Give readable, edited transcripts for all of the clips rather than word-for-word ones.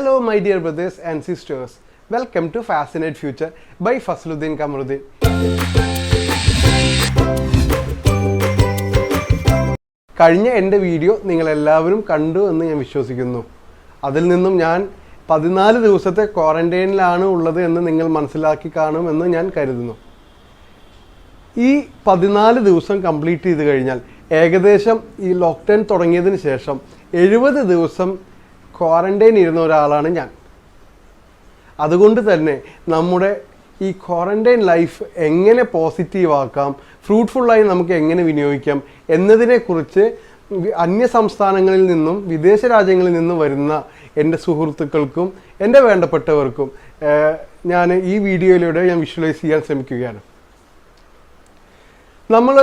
Hello my dear brothers and sisters. Welcome to Fascinate Future by Fasluddin Kamruddin. കഴിഞ്ഞ എൻ്റെ video നിങ്ങളെല്ലാവരും കണ്ടു എന്ന് ഞാൻ വിശ്വസിക്കുന്നു. അതിൽ നിന്നും ഞാൻ 14 ദിവസത്തെ ക്വാറന്റൈനിലാണ് ഉള്ളത് എന്ന് നിങ്ങൾ മനസ്സിലാക്കി കാണുമെന്ന് ഞാൻ കരുതുന്നു. ഈ 14 ദിവസം കംപ്ലീറ്റ് ചെയ്ത് കഴിഞ്ഞാൽ ഏകദേശം ഈ ലോക്ക്ഡൗൺ തുടങ്ങിയതിന് ശേഷം 70 ദിവസം ക്വാറന്റൈൻ ഇരുന്ന ഒരാളാണ് ഞാൻ. അതുകൊണ്ട് തന്നെ നമ്മുടെ ഈ ക്വാറന്റൈൻ ലൈഫ് എങ്ങനെ പോസിറ്റീവ് ആക്കാം, ഫ്രൂട്ട്ഫുള്ളായി നമുക്ക് എങ്ങനെ വിനിയോഗിക്കാം എന്നതിനെക്കുറിച്ച് അന്യ സംസ്ഥാനങ്ങളിൽ നിന്നും വിദേശ രാജ്യങ്ങളിൽ നിന്നും വരുന്ന എൻ്റെ സുഹൃത്തുക്കൾക്കും എൻ്റെ വേണ്ടപ്പെട്ടവർക്കും ഞാൻ ഈ വീഡിയോയിലൂടെ ഞാൻ വിഷ്വലൈസ് ചെയ്യാൻ ശ്രമിക്കുകയാണ്. നമ്മൾ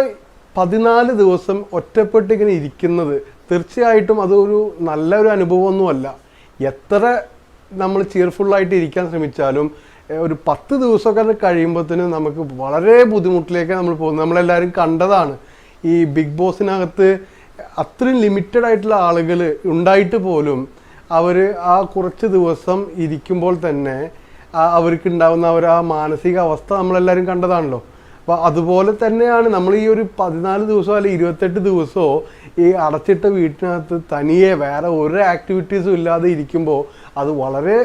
14 ദിവസം ഒറ്റപ്പെട്ടിങ്ങനെ ഇരിക്കുന്നത് തീർച്ചയായിട്ടും അതൊരു നല്ലൊരു അനുഭവമൊന്നുമല്ല. എത്ര നമ്മൾ ചിയർഫുള്ളായിട്ട് ഇരിക്കാൻ ശ്രമിച്ചാലും ഒരു 10 ദിവസമൊക്കെ കഴിയുമ്പോഴത്തേനും നമുക്ക് വളരെ ബുദ്ധിമുട്ടിലേക്ക് നമ്മൾ പോകുന്നത് നമ്മളെല്ലാവരും കണ്ടതാണ്. ഈ ബിഗ് ബോസിനകത്ത് അത്രയും ലിമിറ്റഡ് ആയിട്ടുള്ള ആളുകൾ ഉണ്ടായിട്ട് പോലും അവർ ആ കുറച്ച് ദിവസം ഇരിക്കുമ്പോൾ തന്നെ അവർക്ക് ഉണ്ടാകുന്ന ആ മാനസിക അവസ്ഥ നമ്മളെല്ലാവരും കണ്ടതാണല്ലോ. അപ്പോൾ അതുപോലെ തന്നെയാണ് നമ്മൾ ഈ ഒരു 14 ദിവസമോ അല്ലെങ്കിൽ 28 ദിവസമോ ഈ അടച്ചിട്ട വീട്ടിനകത്ത് തനിയെ വേറെ ഒരു ആക്ടിവിറ്റീസും ഇല്ലാതെ ഇരിക്കുമ്പോൾ അത് വളരെ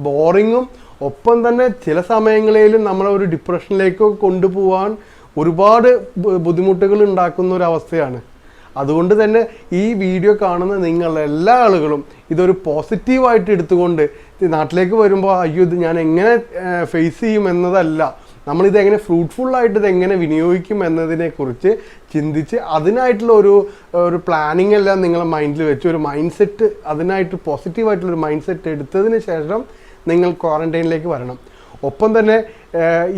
ബോറിങ്ങും ഒപ്പം തന്നെ ചില സമയങ്ങളിലും നമ്മളെ ഒരു ഡിപ്രഷനിലേക്ക് കൊണ്ടുപോകാൻ ഒരുപാട് ബുദ്ധിമുട്ടുകൾ ഉണ്ടാക്കുന്ന ഒരു അവസ്ഥയാണ്. അതുകൊണ്ട് തന്നെ ഈ വീഡിയോ കാണുന്ന നിങ്ങളെല്ലാ ആളുകളും ഇതൊരു പോസിറ്റീവായിട്ട് എടുത്തുകൊണ്ട് നാട്ടിലേക്ക് വരുമ്പോൾ അയ്യോ ഇത് ഞാൻ എങ്ങനെ ഫേസ് ചെയ്യും എന്നതല്ല, നമ്മളിതെങ്ങനെ ഫ്രൂട്ട്ഫുള്ളായിട്ട് ഇതെങ്ങനെ വിനിയോഗിക്കും എന്നതിനെക്കുറിച്ച് ചിന്തിച്ച് അതിനായിട്ടുള്ള ഒരു പ്ലാനിങ് എല്ലാം നിങ്ങളെ മൈൻഡിൽ വെച്ച് ഒരു മൈൻഡ് സെറ്റ് അതിനായിട്ട് പോസിറ്റീവായിട്ടുള്ളൊരു മൈൻഡ് സെറ്റ് എടുത്തതിന് ശേഷം നിങ്ങൾ ക്വാറന്റൈനിലേക്ക് വരണം. ഒപ്പം തന്നെ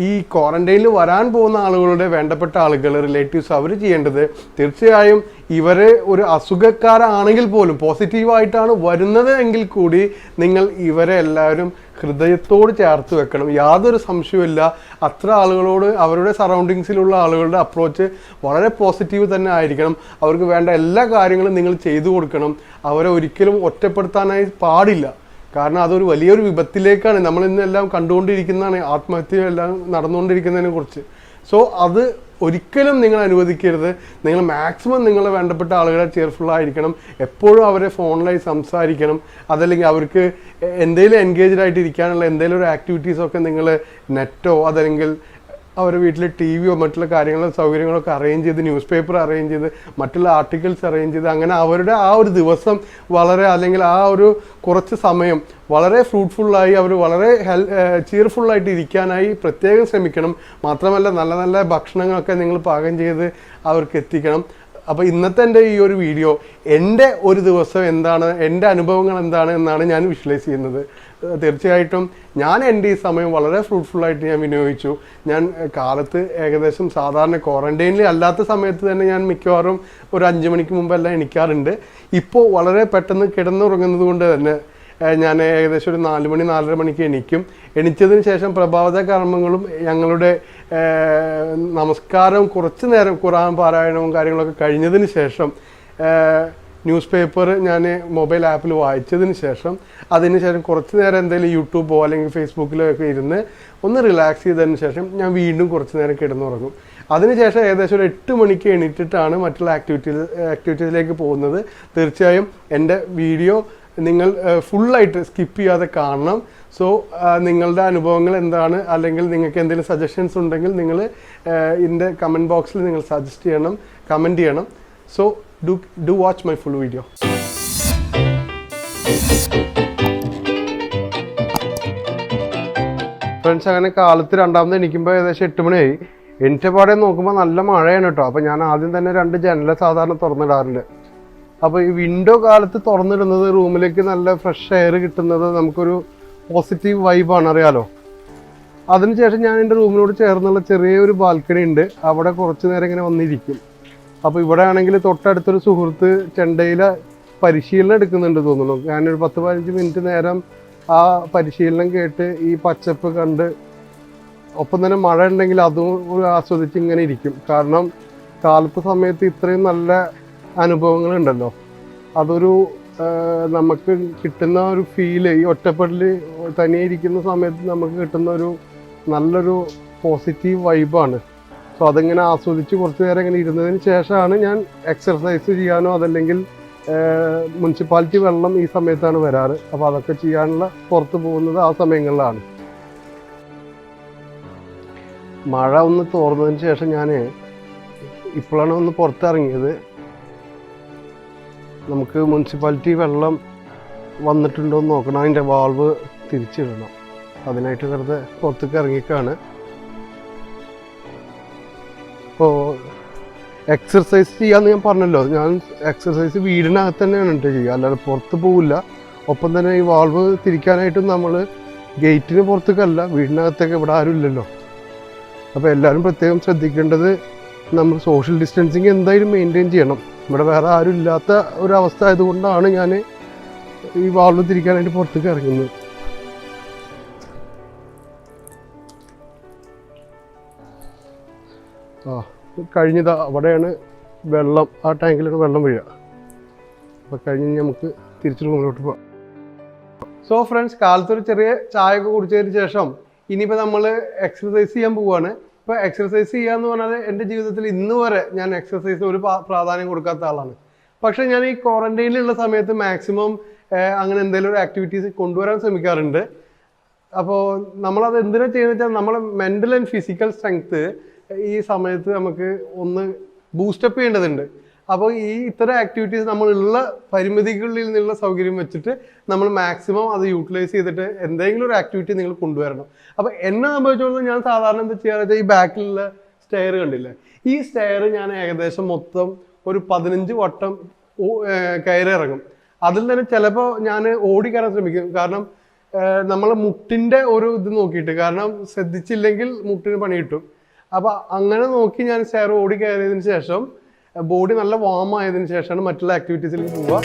ഈ ക്വാറന്റൈനിൽ വരാൻ പോകുന്ന ആളുകളുടെ വേണ്ടപ്പെട്ട ആളുകൾ റിലേറ്റീവ്സ് അവർ ചെയ്യേണ്ടത് തീർച്ചയായും ഇവർ ഒരു അസുഖക്കാരാണെങ്കിൽ പോലും പോസിറ്റീവായിട്ടാണ് വരുന്നത് എങ്കിൽ കൂടി നിങ്ങൾ ഇവരെ എല്ലാവരും ഹൃദയത്തോട് ചേർത്ത് വെക്കണം. യാതൊരു സംശയവുമില്ല, അത്ര ആളുകളോട് അവരുടെ സറൗണ്ടിങ്സിലുള്ള ആളുകളുടെ അപ്രോച്ച് വളരെ പോസിറ്റീവ് തന്നെ ആയിരിക്കണം. അവർക്ക് വേണ്ട എല്ലാ കാര്യങ്ങളും നിങ്ങൾ ചെയ്തു കൊടുക്കണം. അവരെ ഒരിക്കലും ഒറ്റപ്പെടുത്താനായി പാടില്ല. കാരണം അതൊരു വലിയൊരു വിപത്തിലേക്കാണ് നമ്മൾ ഇന്നെല്ലാം കണ്ടുകൊണ്ടിരിക്കുന്നതാണ്, ആത്മഹത്യ എല്ലാം നടന്നുകൊണ്ടിരിക്കുന്നതിനെ കുറിച്ച്. സോ അത് ഒരിക്കലും നിങ്ങൾ അനുവദിക്കരുത്. നിങ്ങൾ മാക്സിമം നിങ്ങളെ വേണ്ടപ്പെട്ട ആളുകളെ ചെയർഫുള്ളായിരിക്കണം. എപ്പോഴും അവരെ ഫോണിലായി സംസാരിക്കണം. അതല്ലെങ്കിൽ അവർക്ക് എന്തെങ്കിലും എൻഗേജ്ഡ് ആയിട്ട് ഇരിക്കാനുള്ള എന്തെങ്കിലും ഒരു ആക്ടിവിറ്റീസൊക്കെ നിങ്ങൾ നെറ്റോ അതല്ലെങ്കിൽ അവരുടെ വീട്ടിൽ ടി വിയോ മറ്റുള്ള കാര്യങ്ങളും സൗകര്യങ്ങളൊക്കെ അറേഞ്ച് ചെയ്ത് ന്യൂസ് പേപ്പർ അറേഞ്ച് ചെയ്ത് മറ്റുള്ള ആർട്ടിക്കിൾസ് അറേഞ്ച് ചെയ്ത് അങ്ങനെ അവരുടെ ആ ഒരു ദിവസം വളരെ അല്ലെങ്കിൽ ആ ഒരു കുറച്ച് സമയം വളരെ ഫ്രൂട്ട്ഫുള്ളായി അവർ വളരെ ചിയർഫുള്ളായിട്ട് ഇരിക്കാനായി പ്രത്യേകം ശ്രമിക്കണം. മാത്രമല്ല നല്ല നല്ല ഭക്ഷണങ്ങളൊക്കെ നിങ്ങൾ പാകം ചെയ്ത് അവർക്ക് എത്തിക്കണം. അപ്പോൾ ഇന്നത്തെ എൻ്റെ ഈ ഒരു വീഡിയോ എൻ്റെ ഒരു ദിവസം എന്താണ്, എൻ്റെ അനുഭവങ്ങൾ എന്താണ് എന്നാണ് ഞാൻ വിഷ്വലൈസ് ചെയ്യുന്നത്. തീർച്ചയായിട്ടും ഞാൻ എൻ്റെ ഈ സമയം വളരെ ഫ്രൂട്ട്ഫുള്ളായിട്ട് ഞാൻ വിനിയോഗിച്ചു. ഞാൻ കാലത്ത് ഏകദേശം സാധാരണ ക്വാറന്റൈനിൽ അല്ലാത്ത സമയത്ത് തന്നെ ഞാൻ മിക്കവാറും ഒരു 5 മണിക്ക് മുമ്പെല്ലാം എണിക്കാറുണ്ട്. ഇപ്പോൾ വളരെ പെട്ടെന്ന് കിടന്നുറങ്ങുന്നത് കൊണ്ട് തന്നെ ഞാൻ ഏകദേശം ഒരു 4 മണി 4:30 മണിക്ക് എണീക്കും. എണീച്ചതിന് ശേഷം പ്രഭാത കർമ്മങ്ങളും ഞങ്ങളുടെ നമസ്കാരവും കുറച്ച് നേരം ഖുർആൻ പാരായണവും കാര്യങ്ങളൊക്കെ കഴിഞ്ഞതിന് ശേഷം ന്യൂസ് പേപ്പർ ഞാൻ മൊബൈൽ ആപ്പിൽ വായിച്ചതിന് ശേഷം അതിനുശേഷം കുറച്ച് നേരം എന്തെങ്കിലും യൂട്യൂബോ അല്ലെങ്കിൽ ഫേസ്ബുക്കിലോ ഒക്കെ ഇരുന്ന് ഒന്ന് റിലാക്സ് ചെയ്തതിന് ശേഷം ഞാൻ വീണ്ടും കുറച്ച് നേരം കിടന്നുറങ്ങും. അതിനുശേഷം ഏകദേശം ഒരു 8 മണിക്ക് എണീറ്റിട്ടാണ് മറ്റുള്ള ആക്ടിവിറ്റീസിലേക്ക് പോകുന്നത്. തീർച്ചയായും എൻ്റെ വീഡിയോ നിങ്ങൾ ഫുള്ളായിട്ട് സ്കിപ്പ് ചെയ്യാതെ കാണണം. സോ നിങ്ങളുടെ അനുഭവങ്ങൾ എന്താണ് അല്ലെങ്കിൽ നിങ്ങൾക്ക് എന്തെങ്കിലും സജഷൻസ് ഉണ്ടെങ്കിൽ നിങ്ങൾ ഇതിൻ്റെ കമൻറ്റ് ബോക്സിൽ നിങ്ങൾ സജസ്റ്റ് ചെയ്യണം, കമൻറ്റ് ചെയ്യണം. So do watch my full video. Friends, അങ്ങനെ കാലത്ത് രണ്ടാമത് എണീക്കുമ്പോൾ ഏകദേശം 8 മണിയായി. എണീറ്റ പാടെ നോക്കുമ്പോൾ നല്ല മഴയാണ് കേട്ടോ. അപ്പോൾ ഞാൻ ആദ്യം തന്നെ 2 ജനല സാധാരണ തുറന്നിടാറുണ്ട്. അപ്പോൾ ഈ വിൻഡോ കാലത്ത് തുറന്നിടുന്നത് റൂമിലേക്ക് നല്ല ഫ്രഷ് എയർ കിട്ടുന്നത് നമുക്കൊരു പോസിറ്റീവ് വൈബാണ്, അറിയാലോ. അതിനുശേഷം ഞാൻ എൻ്റെ റൂമിനോട് ചേർന്നുള്ള ചെറിയൊരു ബാൽക്കണി ഉണ്ട്, അവിടെ കുറച്ച് നേരം ഇങ്ങനെ വന്നിരിക്കും. അപ്പോൾ ഇവിടെ ആണെങ്കിൽ തൊട്ടടുത്തൊരു സുഹൃത്ത് ചെണ്ടയിലെ പരിശീലനം എടുക്കുന്നുണ്ട് തോന്നുന്നു. ഞാനൊരു 10-15 മിനിറ്റ് നേരം ആ പരിശീലനം കേട്ട് ഈ പച്ചപ്പ് കണ്ട് ഒപ്പം തന്നെ മഴ ഉണ്ടെങ്കിൽ അതും ആസ്വദിച്ച് ഇങ്ങനെ ഇരിക്കും. കാരണം കാലത്തെ സമയത്ത് ഇത്രയും നല്ല അനുഭവങ്ങളുണ്ടല്ലോ, അതൊരു നമുക്ക് കിട്ടുന്ന ഒരു ഫീല്, ഈ ഒറ്റപ്പെടൽ തനിയെ ഇരിക്കുന്ന സമയത്ത് നമുക്ക് കിട്ടുന്ന ഒരു നല്ലൊരു പോസിറ്റീവ് വൈബാണ്. സോ അതിങ്ങനെ ആസ്വദിച്ച് കുറച്ച് നേരം ഇങ്ങനെ ഇരുന്നതിന് ശേഷമാണ് ഞാൻ എക്സർസൈസ് ചെയ്യാനോ അതല്ലെങ്കിൽ മുനിസിപ്പാലിറ്റി വെള്ളം ഈ സമയത്താണ് വരാറ്. അപ്പോൾ അതൊക്കെ ചെയ്യാനുള്ള പുറത്ത് പോകുന്നത് ആ സമയങ്ങളിലാണ്. മഴ ഒന്ന് തോർന്നതിന് ശേഷം ഞാൻ ഇപ്പോഴാണ് ഒന്ന് പുറത്തിറങ്ങിയത്. നമുക്ക് മുനിസിപ്പാലിറ്റി വെള്ളം വന്നിട്ടുണ്ടോ എന്ന് നോക്കണം, അതിൻ്റെ വാൾവ് തിരിച്ചിടണം. അതിനായിട്ട് വെറുതെ പുറത്തേക്ക് ഇറങ്ങിക്കാണ്. അപ്പോൾ എക്സർസൈസ് ചെയ്യാമെന്ന് ഞാൻ പറഞ്ഞല്ലോ, ഞാൻ എക്സർസൈസ് വീടിനകത്ത് തന്നെയാണ് ചെയ്യുക, അല്ലാതെ പുറത്ത് പോവില്ല. ഒപ്പം തന്നെ ഈ വാൾവ് തിരിക്കാനായിട്ടും നമ്മൾ ഗേറ്റിന് പുറത്തേക്കല്ല, വീടിനകത്തേക്ക് ഇവിടെ ആരും ഇല്ലല്ലോ. അപ്പോൾ എല്ലാവരും പ്രത്യേകം ശ്രദ്ധിക്കേണ്ടത്, നമ്മൾ സോഷ്യൽ ഡിസ്റ്റൻസിങ് എന്തായാലും മെയിൻറ്റെയിൻ ചെയ്യണം. ഇവിടെ വേറെ ആരും ഇല്ലാത്ത ഒരവസ്ഥ ആയതുകൊണ്ടാണ് ഞാൻ ഈ വാൾവ് തിരിക്കാനായിട്ട് പുറത്തേക്ക് ഇറങ്ങുന്നത്. കഴിഞ്ഞതാ അവിടെയാണ് വെള്ളം, ആ ടാങ്കിലാണ് വെള്ളം വീഴുക. അപ്പോൾ കഴിഞ്ഞ് നമുക്ക് തിരിച്ച് റൂമിലോട്ട് പോകാം. സോ ഫ്രണ്ട്സ്, കാലത്തൊരു ചെറിയ ചായ ഒക്കെ കുടിച്ചതിന് ശേഷം ഇനിയിപ്പോൾ നമ്മൾ എക്സർസൈസ് ചെയ്യാൻ പോവുകയാണ്. ഇപ്പോൾ എക്സർസൈസ് ചെയ്യുക എന്ന് പറഞ്ഞാൽ എൻ്റെ ജീവിതത്തിൽ ഇന്ന് വരെ ഞാൻ എക്സർസൈസിന് ഒരു പ്രാധാന്യം കൊടുക്കാത്ത ആളാണ്. പക്ഷേ ഞാൻ ഈ ക്വാറന്റൈനിലുള്ള സമയത്ത് മാക്സിമം അങ്ങനെ എന്തെങ്കിലും ഒരു ആക്ടിവിറ്റീസ് കൊണ്ടുവരാൻ ശ്രമിക്കാറുണ്ട്. അപ്പോൾ നമ്മളത് എന്തിനാണ് ചെയ്യുന്നത് വെച്ചാൽ, നമ്മളെ മെൻ്റൽ ആൻഡ് ഫിസിക്കൽ സ്ട്രെങ്ത്ത് ഈ സമയത്ത് നമുക്ക് ഒന്ന് ബൂസ്റ്റപ്പ് ചെയ്യേണ്ടതുണ്ട്. അപ്പോൾ ഈ ഇത്തരം ആക്ടിവിറ്റീസ് നമ്മളുള്ള പരിമിതികളിൽ നിന്നുള്ള സൗകര്യം വെച്ചിട്ട് നമ്മൾ മാക്സിമം അത് യൂട്ടിലൈസ് ചെയ്തിട്ട് എന്തെങ്കിലും ഒരു ആക്ടിവിറ്റി നിങ്ങൾ കൊണ്ടുവരണം. അപ്പോൾ എന്നെ സംബന്ധിച്ചിടത്തോളം ഞാൻ സാധാരണ എന്താ ചെയ്യാന്ന് വെച്ചാൽ, ഈ ബാക്കിലുള്ള സ്റ്റെയർ കണ്ടില്ലേ, ഈ സ്റ്റെയർ ഞാൻ ഏകദേശം മൊത്തം ഒരു 15 വട്ടം കയറി ഇറങ്ങും. അതിൽ തന്നെ ചിലപ്പോൾ ഞാൻ ഓടിക്കയറാൻ ശ്രമിക്കും. കാരണം നമ്മൾ മുട്ടിൻ്റെ ഒരു ഇത് നോക്കിയിട്ട്, കാരണം ശ്രദ്ധിച്ചില്ലെങ്കിൽ മുട്ടിന് പണി കിട്ടും. അപ്പോൾ അങ്ങനെ നോക്കി ഞാൻ സ്റ്റെയർ ഓടി കയറിയതിന് ശേഷം ബോഡി നല്ല വാം ആയതിനു ശേഷമാണ് മറ്റുള്ള ആക്ടിവിറ്റീസിലേക്ക് പോവുക.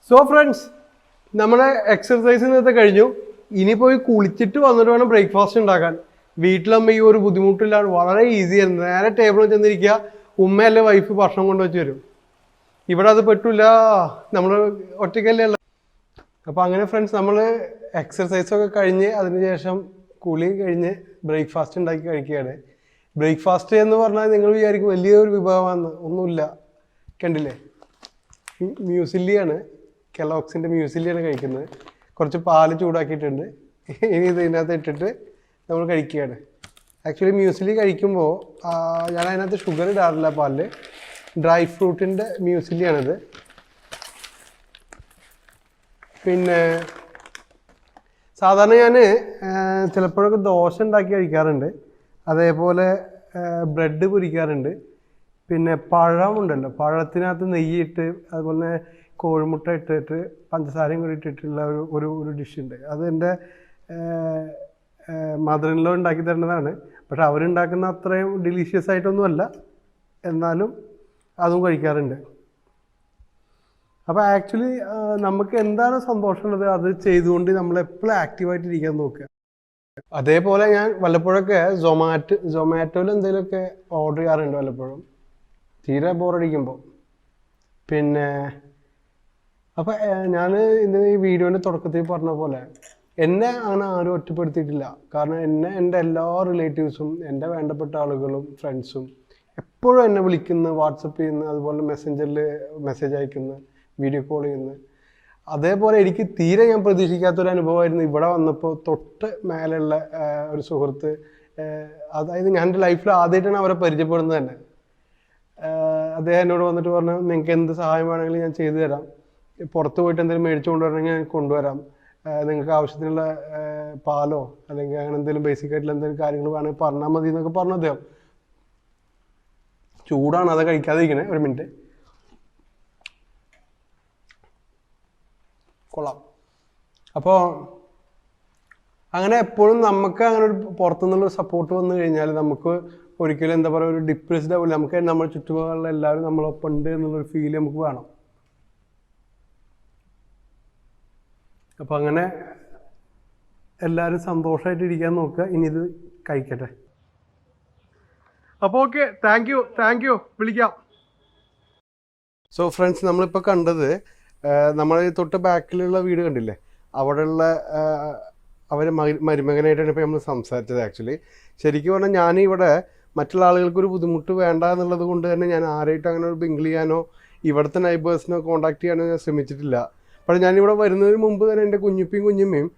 സോ ഫ്രണ്ട്സ്, നമ്മുടെ എക്സർസൈസ് ഇന്നത്തെ കഴിഞ്ഞു. ഇനി പോയി കുളിച്ചിട്ട് വന്നിട്ട് വേണം ബ്രേക്ക്ഫാസ്റ്റ് ഉണ്ടാക്കാൻ. വീട്ടിലമ്മ ഈ ഒരു ബുദ്ധിമുട്ടില്ലാണ്ട് വളരെ ഈസി ആയിരുന്നു. നേരെ ടേബിളിൽ ചെന്നിരിക്കുക, ഉമ്മയല്ലേ വൈഫ് ഭക്ഷണം കൊണ്ടുവച്ച് തരും. ഇവിടെ അത് പറ്റില്ല, നമ്മൾ ഒറ്റയ്ക്കല്ലേ ഉള്ളത്. അപ്പോൾ അങ്ങനെ ഫ്രണ്ട്സ്, നമ്മൾ എക്സർസൈസൊക്കെ കഴിഞ്ഞ് അതിനുശേഷം കുളി കഴിഞ്ഞ് ബ്രേക്ക്ഫാസ്റ്റ് ഉണ്ടാക്കി കഴിക്കുകയാണ്. ബ്രേക്ക്ഫാസ്റ്റ് എന്ന് പറഞ്ഞാൽ നിങ്ങൾ വിചാരിക്കും വലിയൊരു വിഭവമാണ്, ഒന്നുമില്ല. കണ്ടില്ലേ, മ്യൂസിലിയാണ്, കെലോക്സിൻ്റെ മ്യൂസിലിയാണ് കഴിക്കുന്നത്. കുറച്ച് പാല് ചൂടാക്കിയിട്ടുണ്ട്, ഇനി ഇതിനകത്ത് ഇട്ടിട്ട് നമ്മൾ കഴിക്കുകയാണ്. ആക്ച്വലി മ്യൂസിലി കഴിക്കുമ്പോൾ ഞാൻ അതിനകത്ത് ഷുഗർ ഇടാറില്ല പാലിൽ, ഡ്രൈ ഫ്രൂട്ടിൻ്റെ മ്യൂസിലിയാണിത്. പിന്നെ സാധാരണ ഞാൻ ചിലപ്പോഴൊക്കെ ദോശ ഉണ്ടാക്കി കഴിക്കാറുണ്ട്. അതേപോലെ ബ്രെഡ് പൊരിക്കാറുണ്ട്. പിന്നെ പഴമുണ്ടല്ലോ, പഴത്തിനകത്ത് നെയ്യിട്ട് അതുപോലെ കോഴിമുട്ട ഇട്ടിട്ട് പഞ്ചസാരയും കൂടി ഇട്ടിട്ടുള്ള ഒരു ഒരു ഡിഷുണ്ട്. അത് എൻ്റെ മദർ ഇൻ ലോ ഉണ്ടാക്കി തരുന്നതാണ്. പക്ഷെ അവരുണ്ടാക്കുന്ന അത്രയും ഡിലീഷ്യസ് ആയിട്ടൊന്നുമല്ല, എന്നാലും അതും കഴിക്കാറുണ്ട്. അപ്പോൾ ആക്ച്വലി നമുക്ക് എന്താണ് സന്തോഷമുള്ളത് അത് ചെയ്തുകൊണ്ട് നമ്മൾ എപ്പോഴും ആക്റ്റീവായിട്ട് ഇരിക്കാൻ നോക്കുക. അതേപോലെ ഞാൻ വല്ലപ്പോഴൊക്കെ സൊമാറ്റോയിൽ എന്തെങ്കിലുമൊക്കെ ഓർഡർ ചെയ്യാറുണ്ട് വല്ലപ്പോഴും, തീരെ ബോറടിക്കുമ്പോൾ. പിന്നെ അപ്പം ഞാൻ ഇന്ന് ഈ വീഡിയോൻ്റെ തുടക്കത്തിൽ പറഞ്ഞ പോലെ എന്നെ അങ്ങനെ ആരും ഒറ്റപ്പെടുത്തിയിട്ടില്ല. കാരണം എൻ്റെ എല്ലാ റിലേറ്റീവ്സും എൻ്റെ വേണ്ടപ്പെട്ട ആളുകളും ഫ്രണ്ട്സും എപ്പോഴും എന്നെ വിളിക്കുന്നു, വാട്സപ്പ് ചെയ്യുന്നു, അതുപോലെ മെസ്സഞ്ചറിൽ മെസ്സേജ് അയക്കുന്നു, വീഡിയോ കോൾ ചെയ്യുന്നു. അതേപോലെ എനിക്ക് തീരെ ഞാൻ പ്രതീക്ഷിക്കാത്തൊരു അനുഭവമായിരുന്നു ഇവിടെ വന്നപ്പോൾ. തൊട്ട് മേലെയുള്ള ഒരു സുഹൃത്ത്, അതായത് ഞാൻ എൻ്റെ ലൈഫിൽ ആദ്യമായിട്ടാണ് അവരെ പരിചയപ്പെടുന്നത് തന്നെ. അദ്ദേഹം എന്നോട് വന്നിട്ട് പറഞ്ഞു, നിങ്ങൾക്ക് എന്ത് സഹായം വേണമെങ്കിലും ഞാൻ ചെയ്തു തരാം, പുറത്ത് പോയിട്ട് എന്തെങ്കിലും മേടിച്ചു കൊണ്ടുവരണമെങ്കിൽ ഞാൻ കൊണ്ടുവരാം, നിങ്ങൾക്ക് ആവശ്യത്തിനുള്ള പാലോ അല്ലെങ്കിൽ അങ്ങനെ എന്തെങ്കിലും ബേസിക് ആയിട്ടുള്ള എന്തെങ്കിലും കാര്യങ്ങൾ വേണമെങ്കിൽ പറഞ്ഞാൽ മതി എന്നൊക്കെ പറഞ്ഞു അദ്ദേഹം. ചൂടാണ്, അത് കഴിക്കാതിരിക്കണേ, ഒരു മിനിറ്റ്. കൊള്ളാം. അപ്പോൾ അങ്ങനെ എപ്പോഴും നമുക്ക് അങ്ങനെ ഒരു പുറത്തുനിന്നുള്ള സപ്പോർട്ട് വന്നു കഴിഞ്ഞാൽ നമുക്ക് ഒരിക്കലും എന്താ പറയുക, ഒരു ഡിപ്രസ്ഡ് ആവില്ല. നമുക്ക് നമ്മുടെ ചുറ്റുപാടുള്ള എല്ലാവരും നമ്മളൊപ്പം ഉണ്ട് എന്നുള്ളൊരു ഫീൽ നമുക്ക് വേണം. അപ്പം അങ്ങനെ എല്ലാവരും സന്തോഷമായിട്ട് ഇരിക്കാൻ നോക്കുക. ഇനി ഇത് കഴിക്കട്ടെ. അപ്പോൾ ഓക്കെ, താങ്ക് യു, വിളിക്കാം. സോ ഫ്രണ്ട്സ്, നമ്മളിപ്പോൾ കണ്ടത് നമ്മൾ തൊട്ട് ബാക്കിലുള്ള വീട് കണ്ടില്ലേ, അവിടെയുള്ള അവരെ മരുമകനായിട്ടാണ് ഇപ്പോൾ നമ്മൾ സംസാരിച്ചത്. ആക്ച്വലി ശരിക്കും പറഞ്ഞാൽ ഞാനിവിടെ മറ്റുള്ള ആളുകൾക്കൊരു ബുദ്ധിമുട്ട് വേണ്ട എന്നുള്ളത് കൊണ്ട് തന്നെ ഞാൻ ആരായിട്ട് അങ്ങനെ ഒരു ബിങ്കിൾ ചെയ്യാനോ ഇവിടുത്തെ നൈബേഴ്സിനോ കോൺടാക്ട് ചെയ്യാനോ ഞാൻ ശ്രമിച്ചിട്ടില്ല. പക്ഷേ ഞാനിവിടെ വരുന്നതിന് മുമ്പ് തന്നെ എൻ്റെ കുഞ്ഞുമ്മയും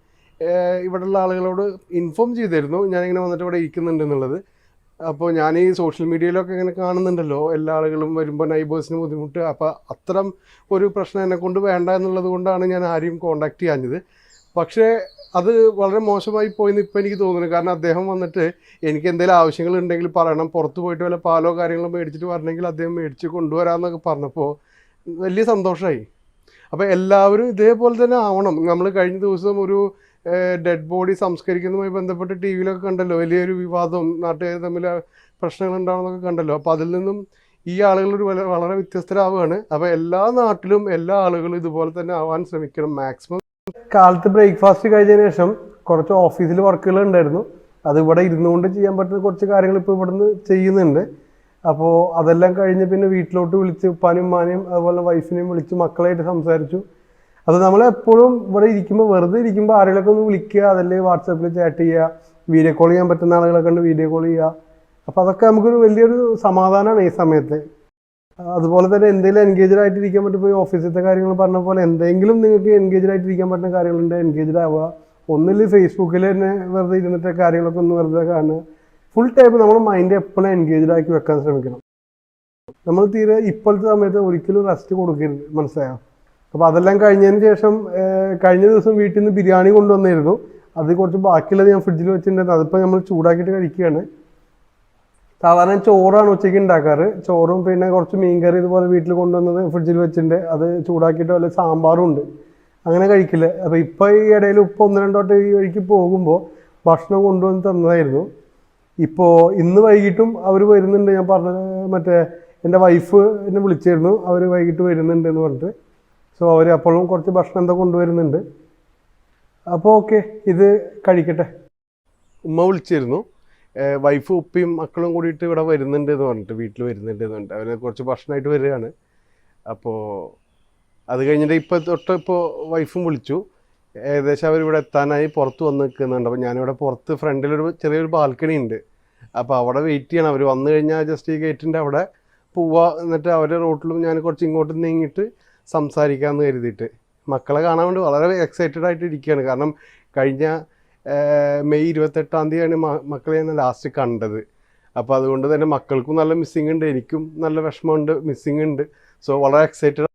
ഇവിടെയുള്ള ആളുകളോട് ഇൻഫോം ചെയ്തിരുന്നു ഞാനിങ്ങനെ വന്നിട്ട് ഇവിടെ ഇരിക്കുന്നുണ്ട് എന്നുള്ളത്. അപ്പോൾ ഞാൻ ഈ സോഷ്യൽ മീഡിയയിലൊക്കെ ഇങ്ങനെ കാണുന്നുണ്ടല്ലോ, എല്ലാ ആളുകളും വരുമ്പോൾ നൈബേഴ്സിന് ബുദ്ധിമുട്ട്. അപ്പോൾ അത്തരം ഒരു പ്രശ്നം എന്നെ കൊണ്ട് വേണ്ട എന്നുള്ളത് കൊണ്ടാണ് ഞാൻ ആരെയും കോൺടാക്ട് ചെയ്യാഞ്ഞത്. പക്ഷേ അത് വളരെ മോശമായി പോയെന്ന് ഇപ്പോൾ എനിക്ക് തോന്നുന്നു. കാരണം അദ്ദേഹം വന്നിട്ട് എനിക്ക് എന്തെങ്കിലും ആവശ്യങ്ങളുണ്ടെങ്കിൽ പറയണം, പുറത്ത് പോയിട്ട് വല്ല പാലോ കാര്യങ്ങളോ മേടിച്ചിട്ട് വരണമെങ്കിൽ അദ്ദേഹം മേടിച്ച് കൊണ്ടുവരാമെന്നൊക്കെ പറഞ്ഞപ്പോൾ വലിയ സന്തോഷമായി. അപ്പോൾ എല്ലാവരും ഇതേപോലെ തന്നെ ആവണം. നമ്മൾ കഴിഞ്ഞ ദിവസം ഒരു ഡെഡ് ബോഡി സംസ്കരിക്കുന്നതുമായി ബന്ധപ്പെട്ട് ടി വിയിലൊക്കെ കണ്ടല്ലോ, വലിയൊരു വിവാദവും നാട്ടുകാർ തമ്മിൽ പ്രശ്നങ്ങളുണ്ടാവുന്നതൊക്കെ കണ്ടല്ലോ. അപ്പോൾ അതിൽ നിന്നും ഈ ആളുകളൊരു വളരെ വ്യത്യസ്തരാവുകയാണ്. അപ്പോൾ എല്ലാ നാട്ടിലും എല്ലാ ആളുകളും ഇതുപോലെ തന്നെ ആവാൻ ശ്രമിക്കണം മാക്സിമം. കാലത്ത് ബ്രേക്ക്ഫാസ്റ്റ് കഴിഞ്ഞതിന് ശേഷം കുറച്ച് ഓഫീസിൽ വർക്കുകൾ ഉണ്ടായിരുന്നു. അത് ഇവിടെ ഇരുന്നുകൊണ്ട് ചെയ്യാൻ പറ്റുന്ന കുറച്ച് കാര്യങ്ങൾ ഇപ്പോൾ ഇവിടുന്ന് ചെയ്യുന്നുണ്ട്. അപ്പോൾ അതെല്ലാം കഴിഞ്ഞ് പിന്നെ വീട്ടിലോട്ട് വിളിച്ച് ഉപ്പാനും ഉമ്മാനെയും അതുപോലെ വൈഫിനെയും വിളിച്ച് മക്കളായിട്ട് സംസാരിച്ചു. അത് നമ്മളെപ്പോഴും ഇവിടെ ഇരിക്കുമ്പോൾ, വെറുതെ ഇരിക്കുമ്പോൾ ആരെങ്കിലൊക്കെ ഒന്ന് വിളിക്കുക, അതല്ലെങ്കിൽ വാട്സാപ്പിൽ ചാറ്റ് ചെയ്യുക, വീഡിയോ കോൾ ചെയ്യാൻ പറ്റുന്ന ആളുകളെ കണ്ട് വീഡിയോ കോൾ ചെയ്യുക. അപ്പോൾ അതൊക്കെ നമുക്കൊരു വലിയൊരു സമാധാനമാണ് ഈ സമയത്ത്. അതുപോലെ തന്നെ എന്തെങ്കിലും എൻഗേജ്ഡ് ആയിട്ടിരിക്കാൻ പറ്റും. ഇപ്പോൾ ഈ ഓഫീസിലത്തെ കാര്യങ്ങൾ പറഞ്ഞ പോലെ എന്തെങ്കിലും നിങ്ങൾക്ക് എൻഗേജ്ഡ് ആയിട്ടിരിക്കാൻ പറ്റുന്ന കാര്യങ്ങളുണ്ട്, എൻഗേജ്ഡ് ആവുക. ഒന്നില്ലെങ്കിൽ ഫേസ്ബുക്കിൽ തന്നെ വെറുതെ ഇരുന്നിട്ട് കാര്യങ്ങളൊക്കെ ഒന്ന് വെറുതെ കാണുക. ഫുൾ ടൈം നമ്മൾ മൈൻഡ് എപ്പോഴും എൻഗേജ്ഡ് ആക്കി വെക്കാൻ ശ്രമിക്കണം. നമ്മൾ തീരെ ഇപ്പോഴത്തെ സമയത്ത് ഒരിക്കലും റെസ്റ്റ് കൊടുക്കരുത്, മനസ്സിലായോ? അപ്പോൾ അതെല്ലാം കഴിഞ്ഞതിന് ശേഷം കഴിഞ്ഞ ദിവസം വീട്ടിൽ നിന്ന് ബിരിയാണി കൊണ്ടുവന്നിരുന്നു. അത് കുറച്ച് ബാക്കിയുള്ളത് ഞാൻ ഫ്രിഡ്ജിൽ വെച്ചിട്ടുണ്ടായിരുന്നു. അതിപ്പോൾ നമ്മൾ ചൂടാക്കിയിട്ട് കഴിക്കുകയാണ്. സാധാരണ ചോറാണ് ഉച്ചയ്ക്ക് ഉണ്ടാക്കാറ്. ചോറും പിന്നെ കുറച്ച് മീൻകറി ഇതുപോലെ വീട്ടിൽ കൊണ്ടുവന്നത് ഫ്രിഡ്ജിൽ വെച്ചിട്ടുണ്ട്. അത് ചൂടാക്കിയിട്ട് വല്ല സാമ്പാറും ഉണ്ട്, അങ്ങനെ കഴിക്കില്ല. അപ്പോൾ ഇപ്പോൾ ഈ ഇടയിൽ ഉപ്പ് 1-2 വട്ടം ഈ വഴിക്ക് പോകുമ്പോൾ ഭക്ഷണം കൊണ്ടുവന്ന് തന്നതായിരുന്നു. ഇപ്പോൾ ഇന്ന് വൈകിട്ടും അവർ വരുന്നുണ്ട്. ഞാൻ പറഞ്ഞത് മറ്റേ എൻ്റെ വൈഫ് എന്നെ വിളിച്ചിരുന്നു, അവർ വൈകിട്ട് വരുന്നുണ്ട് എന്ന് പറഞ്ഞിട്ട്. സോ അവർ അപ്പോഴും കുറച്ച് ഭക്ഷണം എന്താ കൊണ്ടുവരുന്നുണ്ട്. അപ്പോൾ ഓക്കെ, ഇത് കഴിക്കട്ടെ. ഉമ്മ വിളിച്ചിരുന്നു, വൈഫ് ഉപ്പയും മക്കളും കൂടിയിട്ട് ഇവിടെ വരുന്നുണ്ട് എന്ന് പറഞ്ഞിട്ട്, വീട്ടിൽ വരുന്നുണ്ട് എന്ന് പറഞ്ഞിട്ട് അവർ കുറച്ച് ഭക്ഷണമായിട്ട് വരികയാണ്. അപ്പോൾ അത് കഴിഞ്ഞിട്ട് ഇപ്പോൾ വൈഫും വിളിച്ചു. ഏകദേശം അവരിവിടെ എത്താനായി പുറത്ത് വന്ന് നിൽക്കുന്നുണ്ട്. അപ്പോൾ ഞാനിവിടെ പുറത്ത് ഫ്രണ്ടിലൊരു ചെറിയൊരു ബാൽക്കണി ഉണ്ട്. അപ്പോൾ അവിടെ വെയിറ്റ് ചെയ്യണം. അവർ വന്നു കഴിഞ്ഞാൽ ജസ്റ്റ് ഈ ഗേറ്റിൻ്റെ അവിടെ പോവുക, എന്നിട്ട് അവരുടെ റോട്ടിലും ഞാൻ കുറച്ച് ഇങ്ങോട്ട് നീങ്ങിയിട്ട് സംസാരിക്കാമെന്ന് കരുതിയിട്ട്. മക്കളെ കാണാൻ വേണ്ടി വളരെ എക്സൈറ്റഡ് ആയിട്ട് ഇരിക്കുകയാണ്. കാരണം കഴിഞ്ഞ മെയ് 28-ാം തീയതിയാണ് മക്കളെ ഞാൻ ലാസ്റ്റ് കണ്ടത്. അപ്പോൾ അതുകൊണ്ട് തന്നെ മക്കൾക്കും നല്ല മിസ്സിങ് ഉണ്ട്, എനിക്കും നല്ല വിഷമമുണ്ട്, മിസ്സിങ് ഉണ്ട്. സോ വളരെ എക്സൈറ്റഡ്.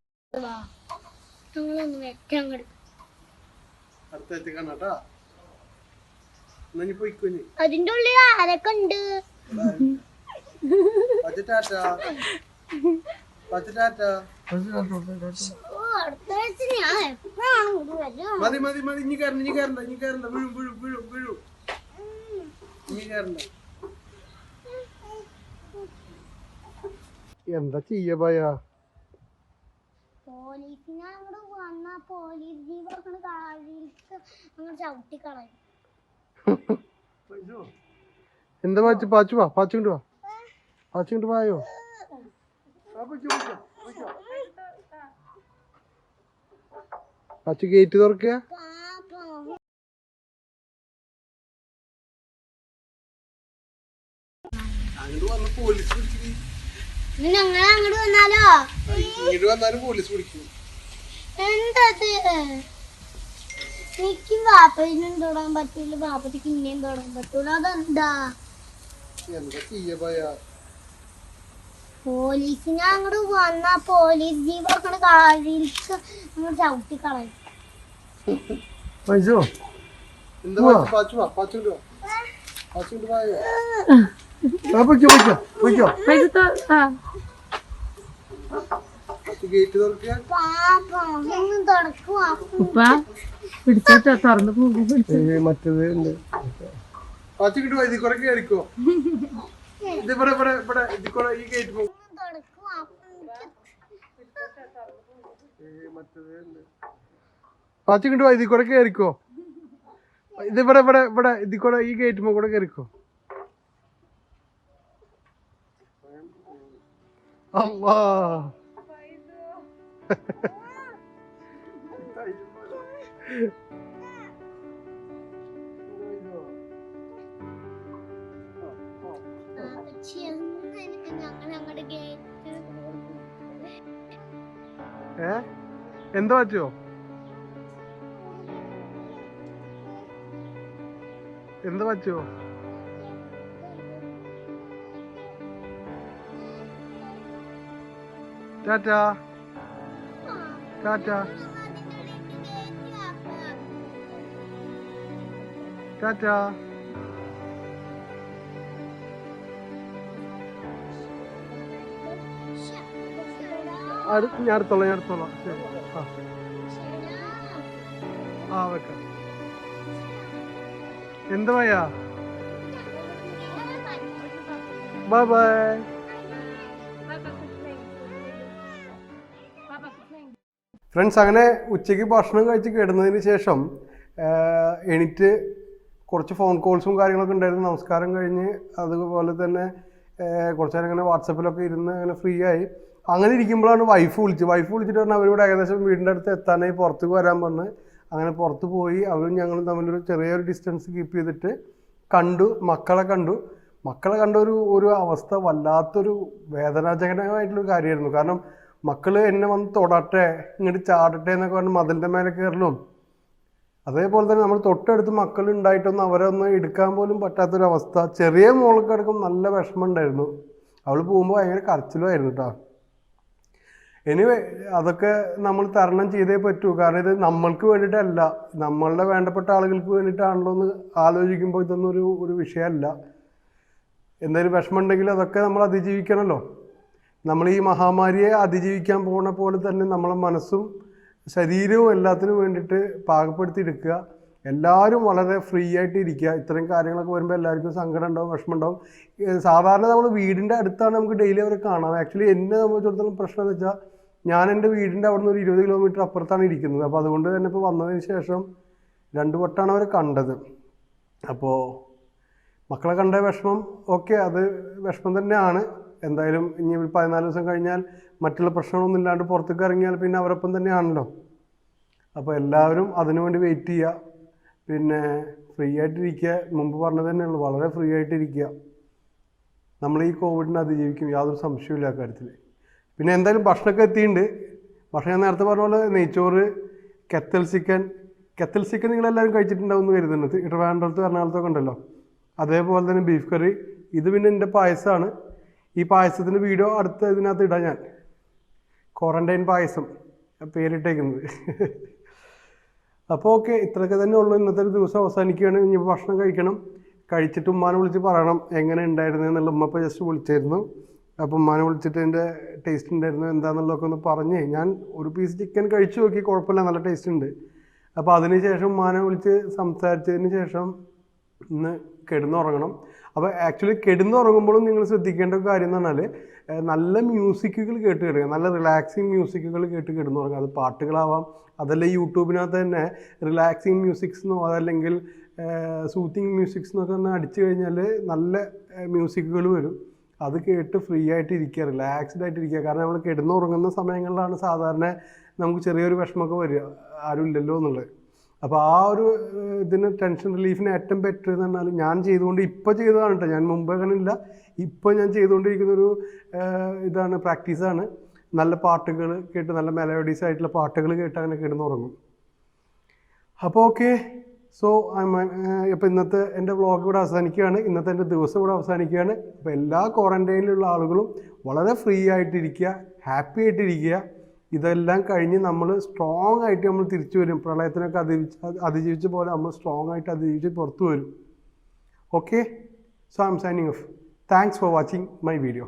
അതിന്റെ ഉള്ളിൽ ആരൊക്കെ ഉണ്ട്? മതി മതി മതി ഇനി കയറണ്ട ഇനി കയറണ്ട ഇനി കയറണ്ട വീഴും വീഴും വീഴും വീഴും ഇനി കയറണ്ട. എന്താ ചെയ്യ ഭയ? പോലീസിനെ അങ്ങോട്ട് വന്ന പോലീസ് ജീവൊക്കെ കാലിലേക്ക് ചവിട്ടി കളയും. എന്താ പാച്ചു? പാച്ചു വാ, പാച്ചു കൊണ്ട് വാ, പാച്ചു കൊണ്ട് വായോ. പാച്ചു ഗേറ്റ് തുറക്കുക. അങ്ങോട്ട് വന്ന പോലീസ് പിടിക്കും. ഞങ്ങൾ അങ്ങോട്ട് വന്നാലോ? ഇങ്ങോട്ട് വന്നാലും പോലീസ് പിടിക്കും. എന്തത്? എനിക്ക് വാപ്പനും തൊടാൻ പറ്റൂല, വാപ്പത്തിക്ക് ഇന്നേം തൊടാൻ പറ്റൂല. അതെന്താ? എന്താ ചെയ്യ ഭയ? പോലീസിനെ അങ്ങോട്ട് വന്ന പോലീസ് ജീവൊക്കെ കാലിലേക്ക് ചവിട്ടി കളയും. എന്താ പാച്ചു വാ, പാച്ചു കൊണ്ട് വാ, പാച്ചു കൊണ്ട് വായോ. ഗേറ്റ് തുറക്കുക. മറ്റേത് ഉണ്ട്. പാച്ചിട്ട് വൈദ്യ കുറെ കയറിക്കോ. ഇത് ഇവിടെ ഇവിടെ ഇവിടെ ഇതിക്കൂടെ ഈ ഗേറ്റ് പോകും. പാച്ചിട്ട് വൈദ്യ കുറെ കയറിക്കോ. ഇത് ഇവിടെ ഇവിടെ ഇവിടെ ഇതിക്കൂടെ ഈ ഗേറ്റ് കൂടെ കയറിക്കോ. അമ്മാ എന്താ പറ്റോ? എന്താ പറ്റോ? ടാറ്റാ ടാറ്റാ ടാറ്റാ. ഞാൻ എടുത്തോളാം, ഞാൻ എടുത്തോളാം. ശരി. ആ വെക്കാം. എന്താ വയ്യാ? Bye bye. ഫ്രണ്ട്സ്, അങ്ങനെ ഉച്ചയ്ക്ക് ഭക്ഷണം കഴിച്ച് കിടന്നതിന് ശേഷം എണീറ്റ് കുറച്ച് ഫോൺ കോൾസും കാര്യങ്ങളൊക്കെ ഉണ്ടായിരുന്നു. നമസ്കാരം കഴിഞ്ഞ് അതുപോലെ തന്നെ കുറച്ച് നേരം ഇങ്ങനെ വാട്സപ്പിലൊക്കെ ഇരുന്ന് അങ്ങനെ ഫ്രീ ആയി. അങ്ങനെ ഇരിക്കുമ്പോഴാണ് വൈഫ് വിളിച്ചിട്ട് പറഞ്ഞാൽ അവരിവിടെ ഏകദേശം വീടിൻ്റെ അടുത്ത് എത്താനായി, പുറത്തേക്ക് വരാൻ പറഞ്ഞ്. അങ്ങനെ പുറത്ത് പോയി അവരും ഞങ്ങളും തമ്മിലൊരു ചെറിയൊരു ഡിസ്റ്റൻസ് കീപ്പ് ചെയ്തിട്ട് കണ്ടു. മക്കളെ കണ്ട ഒരു അവസ്ഥ വല്ലാത്തൊരു വേദനാജനകമായിട്ടുള്ളൊരു കാര്യമായിരുന്നു. കാരണം മക്കൾ എന്നെ വന്ന് തൊടട്ടെ, ഇങ്ങോട്ട് ചാടട്ടെ എന്നൊക്കെ പറഞ്ഞ് മതിലിൻ്റെ മേലെ കയറലും, അതേപോലെ തന്നെ നമ്മൾ തൊട്ടടുത്ത് മക്കൾ ഉണ്ടായിട്ടൊന്നും അവരെ ഒന്ന് എടുക്കാൻ പോലും പറ്റാത്തൊരവസ്ഥ. ചെറിയ മോൾക്കടക്കം നല്ല വിഷമം ഉണ്ടായിരുന്നു. അവൾ പോകുമ്പോൾ ഭയങ്കര കരച്ചിലുമായിരുന്നു കേട്ടോ. എനിവേ അതൊക്കെ നമ്മൾ തരണം ചെയ്തേ പറ്റൂ. കാരണം ഇത് നമ്മൾക്ക് വേണ്ടിയിട്ടല്ല, നമ്മളുടെ വേണ്ടപ്പെട്ട ആളുകൾക്ക് വേണ്ടിയിട്ടാണല്ലോ എന്ന് ആലോചിക്കുമ്പോൾ ഇതൊന്നും ഒരു വിഷയമല്ല. എന്തെങ്കിലും വിഷമം ഉണ്ടെങ്കിൽ അതൊക്കെ നമ്മൾ അതിജീവിക്കണമല്ലോ. നമ്മൾ ഈ മഹാമാരിയെ അതിജീവിക്കാൻ പോകുന്ന പോലെ തന്നെ നമ്മളെ മനസ്സും ശരീരവും എല്ലാത്തിനും വേണ്ടിയിട്ട് പാകപ്പെടുത്തിയെടുക്കുക. എല്ലാവരും വളരെ ഫ്രീ ആയിട്ട് ഇരിക്കുക. ഇത്രയും കാര്യങ്ങളൊക്കെ വരുമ്പോൾ എല്ലാവർക്കും സങ്കടം ഉണ്ടാവും, വിഷമം ഉണ്ടാവും. സാധാരണ നമ്മൾ വീടിൻ്റെ അടുത്താണ് നമുക്ക് ഡെയിലി അവരെ കാണാം. ആക്ച്വലി എന്നെ സംബന്ധിച്ചിടത്തോളം പ്രശ്നം എന്ന് വെച്ചാൽ ഞാൻ എൻ്റെ വീടിൻ്റെ അവിടെ നിന്ന് ഒരു 20 കിലോമീറ്റർ അപ്പുറത്താണ് ഇരിക്കുന്നത്. അപ്പോൾ അതുകൊണ്ട് തന്നെ ഇപ്പോൾ വന്നതിന് ശേഷം 2 വട്ടമാണ് അവരെ കണ്ടത്. അപ്പോൾ മക്കളെ കണ്ട വിഷമം ഓക്കെ, അത് വിഷമം തന്നെയാണ്. എന്തായാലും ഇനി 14 ദിവസം കഴിഞ്ഞാൽ മറ്റുള്ള പ്രശ്നങ്ങളൊന്നും ഇല്ലാണ്ട് പുറത്തേക്ക് ഇറങ്ങിയാൽ പിന്നെ അവരൊപ്പം തന്നെയാണല്ലോ. അപ്പോൾ എല്ലാവരും അതിനുവേണ്ടി വെയിറ്റ് ചെയ്യുക. പിന്നെ ഫ്രീ ആയിട്ടിരിക്കുക. മുമ്പ് പറഞ്ഞത് തന്നെയുള്ളൂ, വളരെ ഫ്രീ ആയിട്ടിരിക്കുക. നമ്മൾ ഈ കോവിഡിനെ അതിജീവിക്കും, യാതൊരു സംശയമില്ല ആ കാര്യത്തിൽ. പിന്നെ എന്തായാലും ഭക്ഷണമൊക്കെ എത്തിയിട്ടുണ്ട്. ഭക്ഷണം ഞാൻ നേരത്തെ പറഞ്ഞ പോലെ നെയ്ച്ചോറ്, കെത്തൽ ചിക്കൻ നിങ്ങളെല്ലാവരും കഴിച്ചിട്ടുണ്ടാവും എന്ന് കരുതുന്നത്. ട്രിവാൻഡ്രത്ത് എറണാകുളത്തൊക്കെ ഉണ്ടല്ലോ. അതേപോലെ തന്നെ ബീഫ് കറി. ഇത് പിന്നെ എൻ്റെ പായസമാണ്. ഈ പായസത്തിൻ്റെ വീഡിയോ അടുത്ത ഇതിനകത്ത് ഇടാം ഞാൻ. ക്വാറൻറ്റൈൻ പായസം പേരിട്ടേക്കുന്നത്. അപ്പോൾ ഓക്കെ, ഇത്രയൊക്കെ തന്നെ ഉള്ളൂ. ഇന്നത്തെ ഒരു ദിവസം അവസാനിക്കുകയാണ്. ഇനി ഭക്ഷണം കഴിക്കണം. കഴിച്ചിട്ട് ഉമ്മാനെ വിളിച്ച് പറയണം എങ്ങനെ ഉണ്ടായിരുന്നു എന്നുള്ള. ഉമ്മ ഇപ്പോൾ ജസ്റ്റ് വിളിച്ചായിരുന്നു. അപ്പം ഉമ്മാനെ വിളിച്ചിട്ട് എൻ്റെ ടേസ്റ്റ് ഉണ്ടായിരുന്നു എന്താണെന്നുള്ളതൊക്കെ ഒന്ന് പറഞ്ഞ് ഞാൻ ഒരു പീസ് ചിക്കൻ കഴിച്ചു നോക്കി, കുഴപ്പമില്ല, നല്ല ടേസ്റ്റ് ഉണ്ട്. അപ്പോൾ അതിന് ശേഷം ഉമ്മാനെ വിളിച്ച് സംസാരിച്ചതിന് ശേഷം ഇന്ന് കിടന്നുറങ്ങണം. അപ്പോൾ ആക്ച്വലി കിടന്നുറങ്ങുമ്പോഴും നിങ്ങൾ ശ്രദ്ധിക്കേണ്ട ഒരു കാര്യം എന്ന് പറഞ്ഞാൽ നല്ല മ്യൂസിക്കുകൾ കേട്ട് കിടക്കുക, നല്ല റിലാക്സിങ് മ്യൂസിക്കുകൾ കേട്ട് കിടന്നുറങ്ങുക. അത് പാട്ടുകളാവാം, അതല്ല യൂട്യൂബിനകത്ത് തന്നെ റിലാക്സിങ് മ്യൂസിക്സ് എന്നോ അതല്ലെങ്കിൽ സൂത്തിങ് മ്യൂസിക്സ് എന്നൊക്കെ ഒന്ന് അടിച്ചു കഴിഞ്ഞാൽ നല്ല മ്യൂസിക്കുകൾ വരും. അത് കേട്ട് ഫ്രീ ആയിട്ട് ഇരിക്കുക, റിലാക്സ്ഡ് ആയിട്ട് ഇരിക്കുക. കാരണം നമ്മൾ കിടന്നുറങ്ങുന്ന സമയങ്ങളിലാണ് സാധാരണ നമുക്ക് ചെറിയൊരു വിഷമമൊക്കെ വരിക, ആരും ഇല്ലല്ലോ എന്നുള്ളത്. അപ്പോൾ ആ ഒരു ഇതിന് ടെൻഷൻ റിലീഫിന് ഏറ്റവും ബെറ്റർ എന്ന് പറഞ്ഞാൽ ഞാൻ ചെയ്തുകൊണ്ട് ഇപ്പോൾ ചെയ്തതാണ് കേട്ടോ, ഞാൻ മുമ്പ് അങ്ങനെ ഇല്ല, ഇപ്പോൾ ഞാൻ ചെയ്തുകൊണ്ടിരിക്കുന്നൊരു ഇതാണ്, പ്രാക്ടീസാണ്. നല്ല പാട്ടുകൾ കേട്ട്, നല്ല മെലഡീസ് ആയിട്ടുള്ള പാട്ടുകൾ കേട്ട് അങ്ങനെ കിടന്നുറങ്ങും. അപ്പോൾ ഓക്കെ, സോ ഇപ്പോൾ ഇന്നത്തെ എൻ്റെ വ്ളോഗ് ഇവിടെ അവസാനിക്കുകയാണ്, ഇന്നത്തെ എൻ്റെ ദിവസം ഇവിടെ അവസാനിക്കുകയാണ്. അപ്പോൾ എല്ലാ ക്വാറൻറ്റൈനിലുള്ള ആളുകളും വളരെ ഫ്രീ ആയിട്ടിരിക്കുക, ഹാപ്പി ആയിട്ടിരിക്കുക. ഇതെല്ലാം കഴിഞ്ഞ് നമ്മൾ സ്ട്രോങ് ആയിട്ട് നമ്മൾ തിരിച്ചു വരും. പ്രളയത്തിനൊക്കെ അതിജീവിച്ച പോലെ നമ്മൾ സ്ട്രോങ് ആയിട്ട് അതിജീവിച്ച് പുറത്തു വരും. Okay, so I M signing off. Thanks for watching my video.